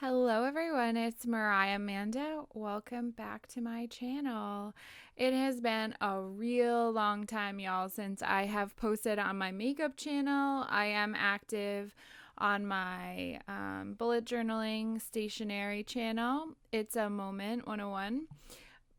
Hello everyone, it's Mariah Manda. Welcome back to my channel. It has been a real long time, y'all, since I have posted on my makeup channel. I am active on my bullet journaling stationery channel. It's a Moment 101.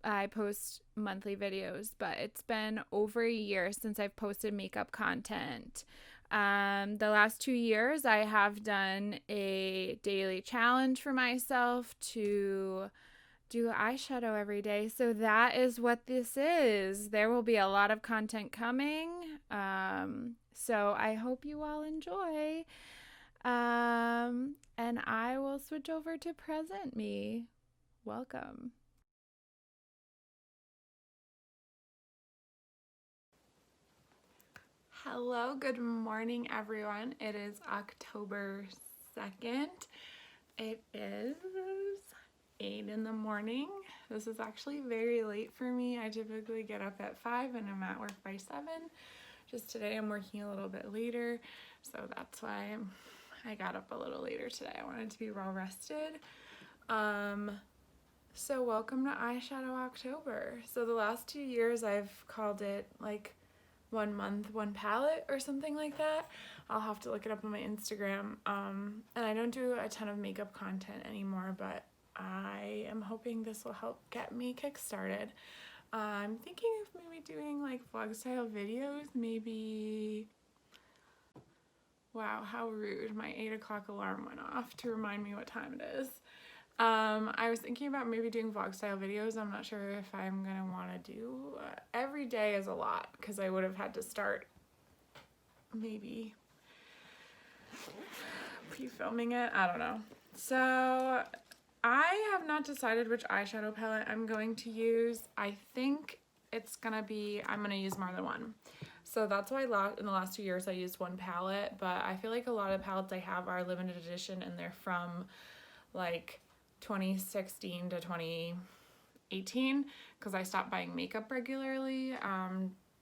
I post monthly videos, but it's been over a year since I've posted makeup content. The last 2 years, I have done a daily challenge for myself to do eyeshadow every day. So that is what this is. There will be a lot of content coming. So I hope you all enjoy. And I will switch over to present me. Welcome. Hello, good morning, everyone. It is October 2nd. It is 8 in the morning. This is actually very late for me. I typically get up at 5 and I'm at work by 7. Just today I'm working a little bit later, so that's why I got up a little later today. I wanted to be well rested. So welcome to Eyeshadow October. So the last 2 years I've called it like 1 month, one palette or something like that. I'll have to look it up on my Instagram. And I don't do a ton of makeup content anymore, but I am hoping this will help get me kickstarted. I'm thinking of maybe doing like vlog style videos, maybe. Wow, how rude. My 8 o'clock alarm went off to remind me what time it is. I was thinking about maybe doing vlog style videos. I'm not sure if I'm gonna want to do every day is a lot because I would have had to start maybe pre-filming it. I don't know. So I have not decided which eyeshadow palette I'm going to use. I think it's gonna be, I'm gonna use more than one. So that's why in the last 2 years I used one palette, but I feel like a lot of palettes I have are limited edition and they're from like 2016 to 2018 because I stopped buying makeup regularly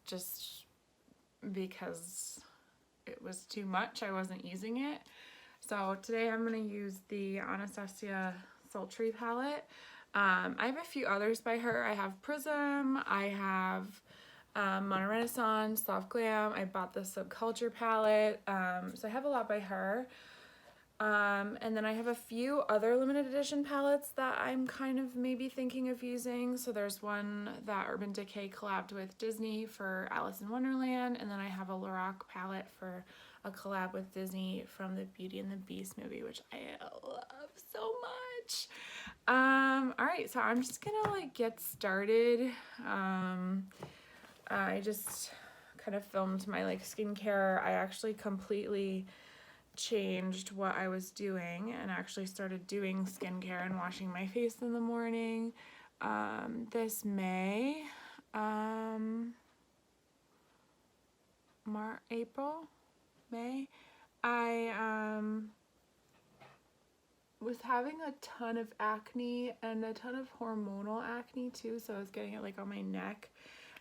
just because it was too much. I wasn't using it. So today I'm going to use the Anastasia Sultry palette. I have a few others by her. I have Prism, I have Mono Renaissance, Soft Glam. I bought the Subculture palette. So I have a lot by her. And then I have a few other limited edition palettes that I'm kind of maybe thinking of using. So there's one that Urban Decay collabed with Disney for Alice in Wonderland, and then I have a Lorac palette for a collab with Disney from the Beauty and the Beast movie, which I love so much. All right, so I'm just gonna like get started. I just kind of filmed my like skincare. I actually completely changed what I was doing and actually started doing skincare and washing my face in the morning this May, April, May. I was having a ton of acne and a ton of hormonal acne too, so I was getting it like on my neck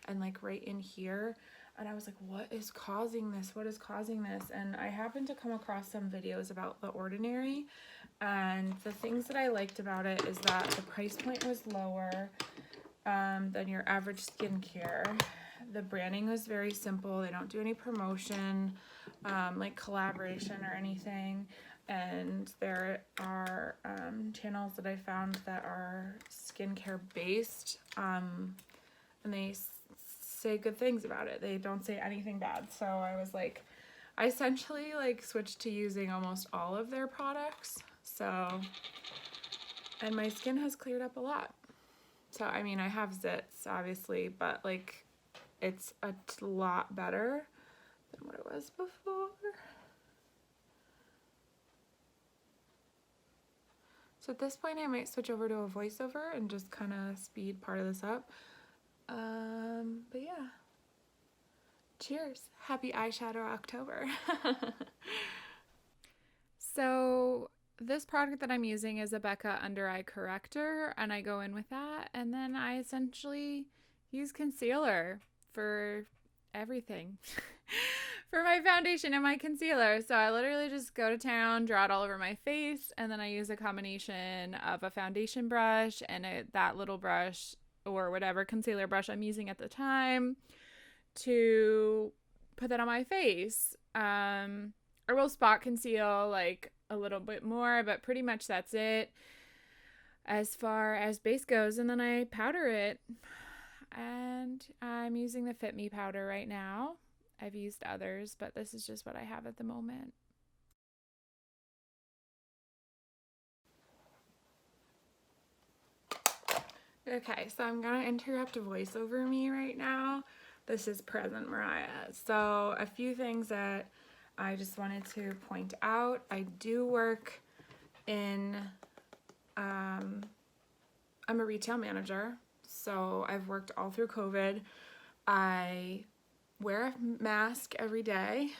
and like right in here. And I was like, what is causing this? What is causing this? And I happened to come across some videos about The Ordinary. And the things that I liked about it is that the price point was lower than your average skincare. The branding was very simple. They don't do any promotion, like collaboration or anything. And there are channels that I found that are skincare based. And they say good things about it. They don't say anything bad. So I was like, I essentially like switched to using almost all of their products. So, and my skin has cleared up a lot. So, I mean, I have zits obviously, but like it's a lot better than what it was before. So at this point I might switch over to a voiceover and just kind of speed part of this up. But yeah, cheers. Happy Eyeshadow October. So this product that I'm using is a Becca Under Eye Corrector, and I go in with that, and then I essentially use concealer for everything. for my foundation and my concealer. So I literally just go to town, draw it all over my face, and then I use a combination of a foundation brush and that little brush or whatever concealer brush I'm using at the time to put that on my face. I will spot conceal like a little bit more, but pretty much that's it as far as base goes. And then I powder it, and I'm using the Fit Me powder right now. I've used others, but this is just what I have at the moment. Okay, so I'm gonna interrupt a voice over me right now. This is Present Mariah. So a few things that I just wanted to point out. I do work in, I'm a retail manager, so I've worked all through COVID. I wear a mask every day,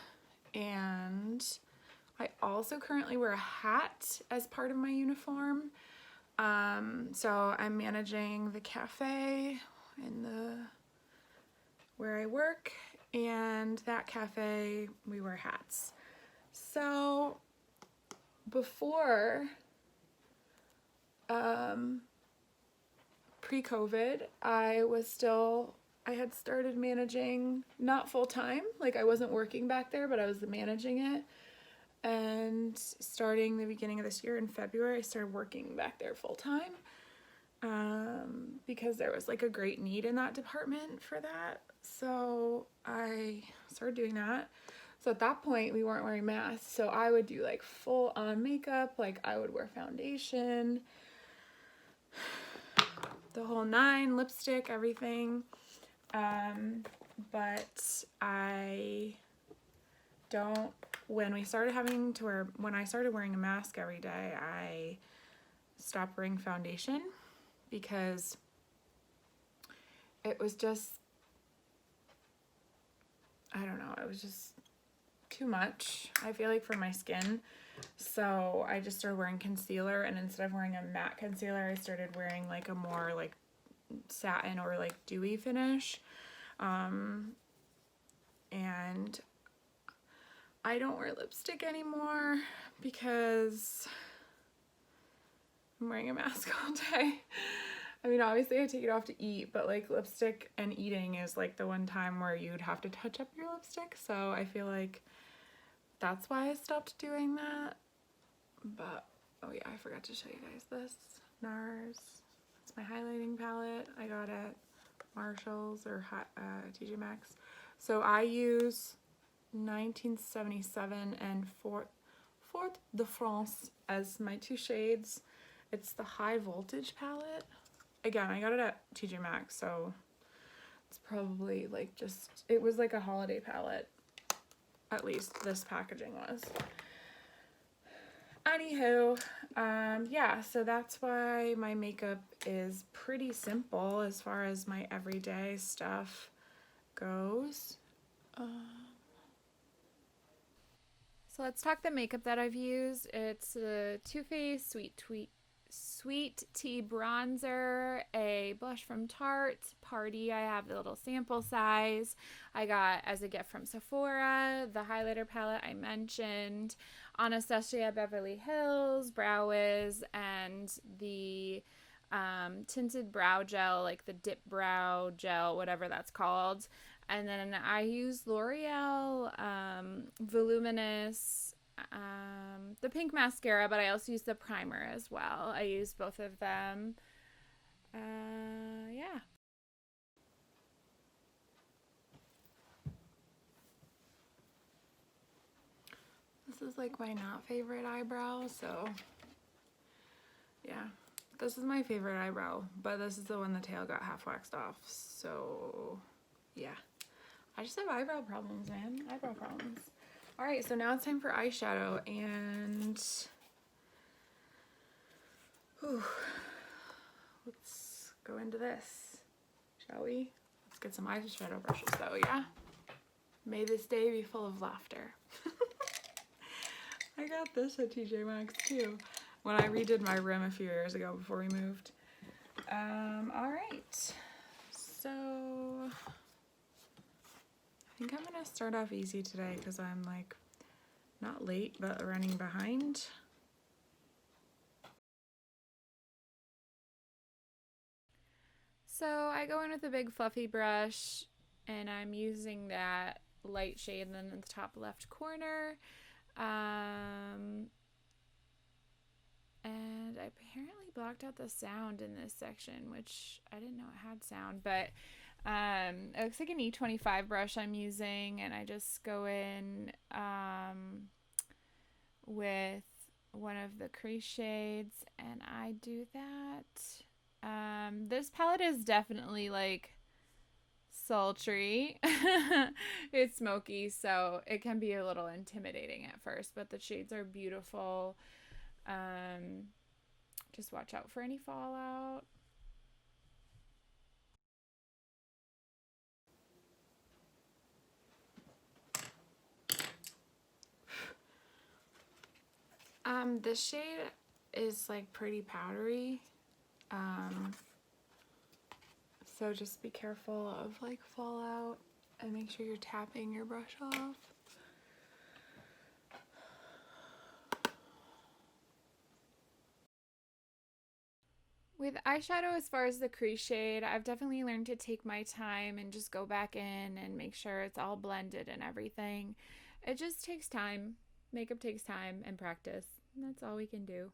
and I also currently wear a hat as part of my uniform. So I'm managing the cafe in where I work, and that cafe we wear hats. So before pre-COVID, I had started managing, not full-time, like I wasn't working back there, but I was managing it. And starting the beginning of this year in February, I started working back there full-time because there was like a great need in that department for that. So I started doing that. So at that point, we weren't wearing masks. So I would do like full-on makeup, like I would wear foundation, the whole nine, lipstick, everything. But I don't, when I started wearing a mask every day, I stopped wearing foundation because it was just, I don't know, it was just too much, I feel like, for my skin. So I just started wearing concealer, and instead of wearing a matte concealer, I started wearing like a more like satin or like dewy finish. And I don't wear lipstick anymore because I'm wearing a mask all day. I mean, obviously I take it off to eat, but like lipstick and eating is like the one time where you'd have to touch up your lipstick. So I feel like that's why I stopped doing that. But, oh yeah, I forgot to show you guys this. NARS. It's my highlighting palette. I got at Marshall's or TJ Maxx. So I use 1977 and Fort de France as my two shades. It's the High Voltage palette. Again, I got it at TJ Maxx, so it's probably like just, it was like a holiday palette. At least this packaging was. Anywho, yeah, so that's why my makeup is pretty simple as far as my everyday stuff goes. So let's talk the makeup that I've used. It's a Too Faced Sweet Tea Bronzer, a blush from Tarte, Party. I have the little sample size I got as a gift from Sephora, the highlighter palette I mentioned, Anastasia Beverly Hills, Brow Wiz, and the tinted brow gel, like the dip brow gel, whatever that's called. And then I use L'Oreal Voluminous, the pink mascara, but I also use the primer as well. I use both of them. Yeah. This is like my not favorite eyebrow, so yeah. This is my favorite eyebrow, but this is the one the tail got half waxed off, so yeah. I just have eyebrow problems, man. Eyebrow problems. Alright, so now it's time for eyeshadow, and let's go into this, shall we? Let's get some eyeshadow brushes though, yeah? May this day be full of laughter. I got this at TJ Maxx too, when I redid my room a few years ago before we moved. Alright, so I think I'm gonna start off easy today because I'm like not late but running behind. So I go in with a big fluffy brush and I'm using that light shade then in the top left corner. And I apparently blocked out the sound in this section, which I didn't know it had sound, but it looks like an E25 brush I'm using, and I just go in with one of the crease shades and I do that. This palette is definitely like sultry. It's smoky, so it can be a little intimidating at first, but the shades are beautiful. Just watch out for any fallout. This shade is like pretty powdery. So just be careful of like fallout and make sure you're tapping your brush off. With eyeshadow, as far as the crease shade, I've definitely learned to take my time and just go back in and make sure it's all blended and everything. It just takes time. Makeup takes time and practice. And that's all we can do.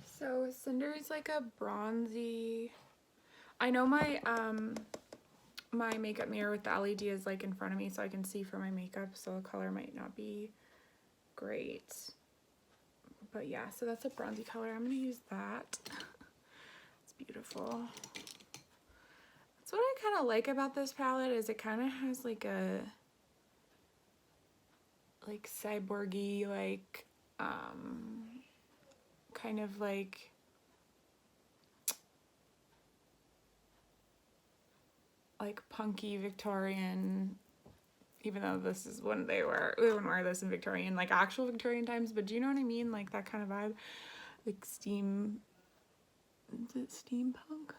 So Cinder is like a bronzy. I know my my makeup mirror with the LED is like in front of me so I can see for my makeup, so the color might not be great. But yeah, so that's a bronzy color. I'm gonna use that. It's beautiful. That's what I kind of like about this palette, is it kind of has like a like cyborgy, like kind of like punky Victorian, even though this is when we wouldn't wear this in Victorian, like actual Victorian times, but do you know what I mean? Like that kind of vibe, like is it steampunk?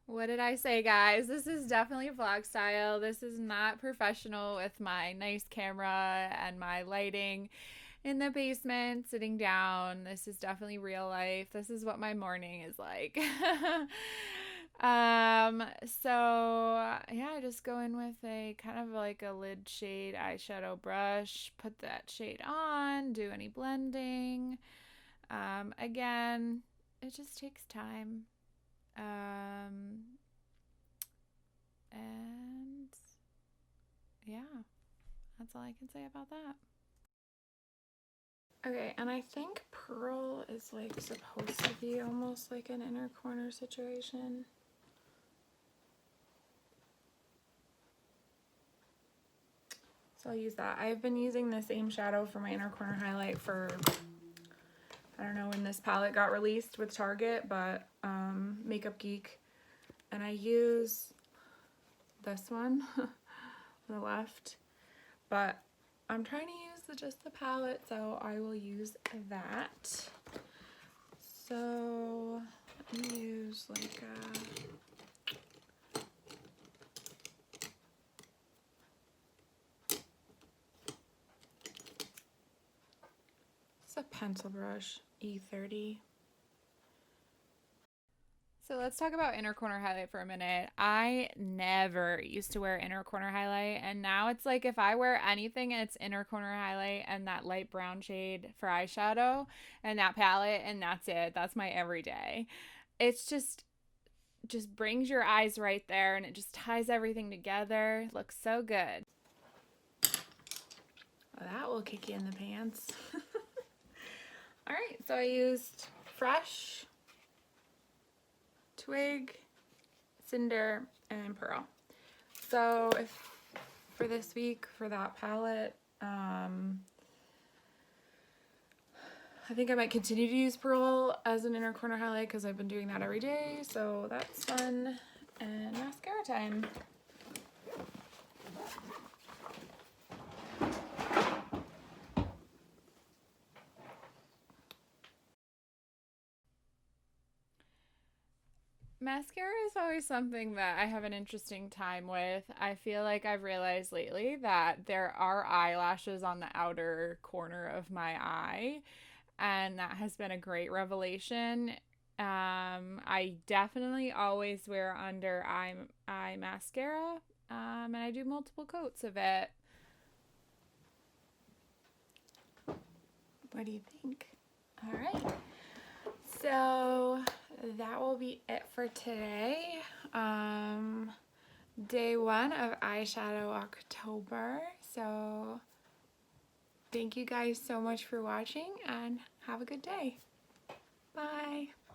What did I say, guys? This is definitely vlog style. This is not professional with my nice camera and my lighting in the basement sitting down. This is definitely real life. This is what my morning is like. So yeah, I just go in with a kind of like a lid shade eyeshadow brush, put that shade on, do any blending. Again, it just takes time. And yeah, that's all I can say about that. Okay, and I think Pearl is like supposed to be almost like an inner corner situation. So I'll use that. I've been using the same shadow for my inner corner highlight for, I don't know when this palette got released with Target, but Makeup Geek. And I use this one on the left, but I'm trying to use just the palette, so I will use that. So let me use like it's a pencil brush, E30. So let's talk about inner corner highlight for a minute. I never used to wear inner corner highlight, and now it's like if I wear anything, it's inner corner highlight and that light brown shade for eyeshadow and that palette, and that's it. That's my everyday. It's just brings your eyes right there, and it just ties everything together. Looks so good. Well, that will kick you in the pants. All right, so I used Fresh, Twig, Cinder, and Pearl. So if for this week, for that palette, I think I might continue to use Pearl as an inner corner highlight because I've been doing that every day, so that's fun. And mascara time. Mascara is always something that I have an interesting time with. I feel like I've realized lately that there are eyelashes on the outer corner of my eye, and that has been a great revelation. I definitely always wear under eye mascara, and I do multiple coats of it. What do you think? All right. So that will be it for today. Day 1 of Eyeshadow October. So thank you guys so much for watching and have a good day. Bye.